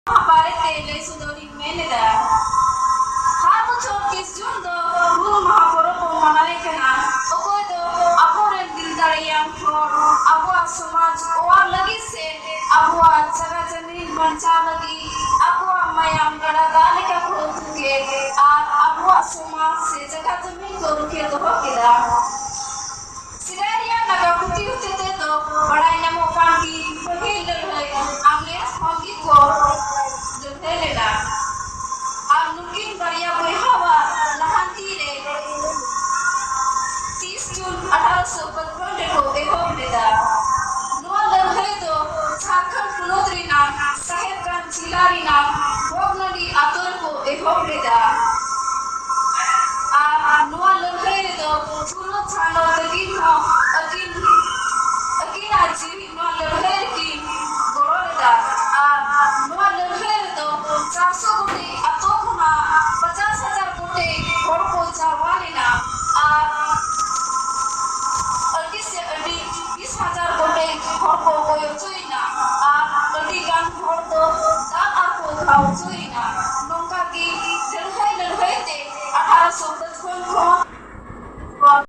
Aparece sudori meneda. Hato chokis jundo guru mahaporo ko manale kana. Okoy do aporen dildariyan for abwa samaj oar lagi se abwa jaga jami bancha lagi abwa mayam gada dale ka khotuke ar abwa samaj se jaga jami koruke do hokida. Sidaria naga kuti utete do badai namo kanti pagil loi amle hongi ko Lela अब मुमकिन बरिया बुहावा लहांती रे 30 जून 1855 को एहोम लेदा no लड़ाई तो झारखंड पुनोदरी नाम साहेबगंज जिलारी नाम भोगनदी आतोर को एहोम लेदा आ नो लड़ाई तो पुनो छानो तकी नो अकिन आजीवी नो लड़ाई की गोरो लेदा आ नो लड़ाई तो 400 कोटी अतो खुना 50,000 कोटी और को चावाले ना आ अल्टी से अल्टी 20,000 कोटी और को कोई चुई ना आ अल्टी गान और तो दान और को खाओ चुई ना नौका की लड़ाई ते 1855 को